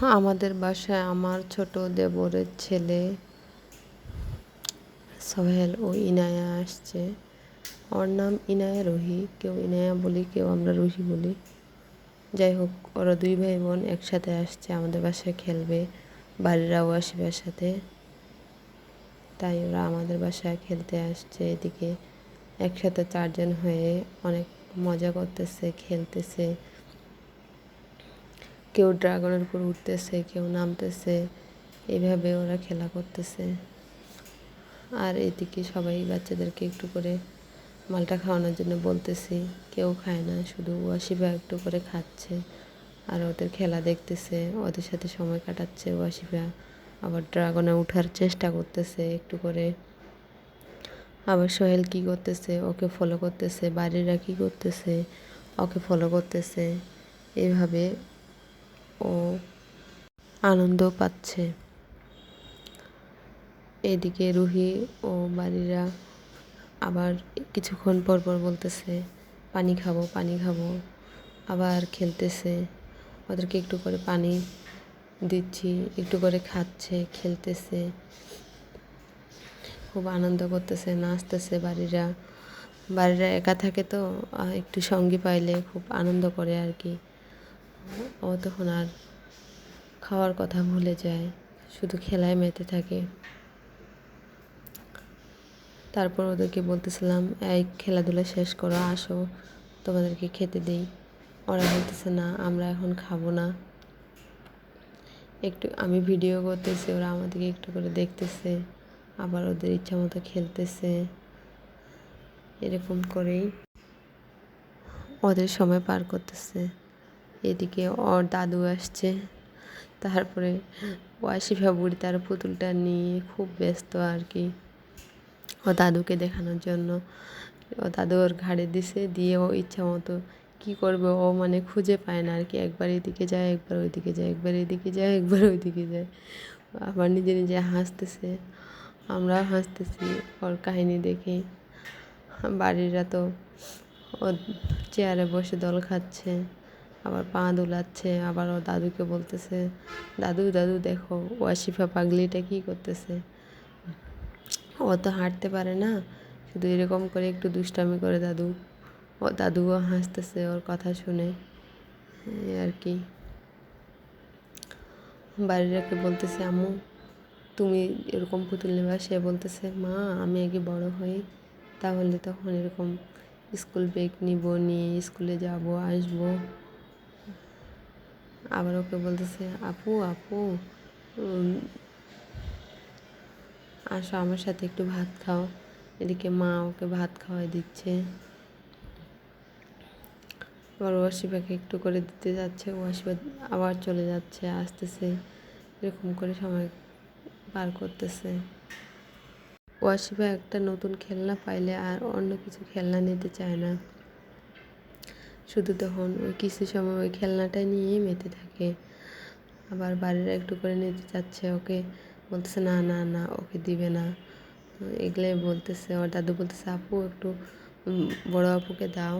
আমাদের বাসায় আমার ছোট দেবরের ছেলে সোহেল ও ইনায়া আসছে। ওর নাম ইনায়া রুহি, কেউ ইনায়া বলি, কেউ আমরা রুহি বলি। যাই হোক, ওরা দুই ভাই বোন একসাথে আসছে, আমাদের বাসায় খেলবে। বাড়িরাও আসবে সাথে, তাই ওরা আমাদের বাসায় খেলতে আসছে। এদিকে একসাথে চারজন হয়ে অনেক মজা করতেছে, খেলতেছে। কেউ ড্রাগনের উপর উঠতেছে, কেউ নামতেছে, এইভাবে ওরা খেলা করতেছে। আর এদিকে সবাই বাচ্চাদেরকে একটু করে মালটা খাওয়ানোর জন্য বলতেছি, কেউ খায় না, শুধু ওয়াসিফা একটু করে খাচ্ছে আর ওদের খেলা দেখতেছে, ওদের সাথে সময় কাটাচ্ছে। ওয়াসিফা আবার ড্রাগনে ওঠার চেষ্টা করতেছে একটু করে। আবার সোহেল কী করতেছে, ওকে ফলো করতেছে। বাড়িরা কী করতেছে, ওকে ফলো করতেছে। এভাবে ও আনন্দ পাচ্ছে। এদিকে রুহি ও বাড়িরা আবার কিছুক্ষণ পর পর বলতেছে, পানি খাবো, পানি খাবো। আবার খেলতেছে, ওদেরকে একটু করে পানি দিচ্ছি, একটু করে খাচ্ছে, খেলতেছে, খুব আনন্দ করতেছে, নাচতেছে। বাড়িরা একা থাকে তো, একটু সঙ্গী পাইলে খুব আনন্দ করে আর কি। ও তখন আর খাওয়ার কথা ভুলে যায়, শুধু খেলায় মেতে থাকে। তারপর ওদেরকে বলতেছিলাম, এই খেলাধুলা শেষ করো, আসো তোমাদেরকে খেতে দেই। ওরা বলতেছে, না আমরা এখন খাবো না। একটু আমি ভিডিও করতেছি, ওরা আমাদেরকে একটু করে দেখতেছে, আবার ওদের ইচ্ছা মতো খেলতেছে। এরকম করেই ওদের সময় পার করতেছে। এদিকে ওর দাদু আসছে। তারপরে ওয়াসিফা বুড়ি তার পুতুলটা নিয়ে খুব ব্যস্ত আর কি, ও দাদুকে দেখানোর জন্য। ও দাদু ওর ঘাড়ে দিয়ে ও ইচ্ছা মতো কী করবে, ও মানে খুঁজে পায় না আর কি। একবার এদিকে যায়, একবার ওইদিকে যায়, একবার এদিকে যায়, একবার ওইদিকে যায়। আবার নিজে নিজে হাসতেছে, আমরাও হাসতেছি ওর কাহিনী দেখে। বাড়িরা তো ও চেয়ারে বসে দোল খাচ্ছে, আবার পা দুলাচ্ছে, আবার ও দাদুকে বলতেছে, দাদু দাদু দেখো ওয়াসিফা পাগলিটা কী করতেছে। ও তো হাঁটতে পারে না, শুধু এরকম করে একটু দুষ্টামি করে দাদু। ও দাদুও হাসতেছে ওর কথা শুনে আর কি। বাড়িরাকে বলতেছে, আম্মু তুমি এরকম পুতুল নেবা। সে বলতেছে, মা আমি আগে বড় হই, তাহলে তখন এরকম স্কুল ব্যাগ নিব, নিয়ে স্কুলে যাব আসবো। আবার ওকে বলতেছে, আপু আপু আসো আমার সাথে একটু ভাত খাও। এদিকে মা ওকে ভাত খাওয়াই দিচ্ছে। আবার ওয়াসিফাকে একটু করে দিতে যাচ্ছে, ওয়াসিফা আবার চলে যাচ্ছে, আসতেছে, এরকম করে সময় পার করতেছে। ওয়াসিফা একটা নতুন খেলনা পাইলে আর অন্য কিছু খেলনা নিতে চায় না, শুধু তখন ওই কিছু সময় ওই খেলনাটা নিয়েই মেতে থাকে। আবার বাড়িরা একটু করে নিতে চাচ্ছে, ওকে বলতেছে, না না না ওকে দিবে না। এগুলোই বলতেছে। ওর দাদু বলতেছে, আপু একটু বড় আপুকে দাও।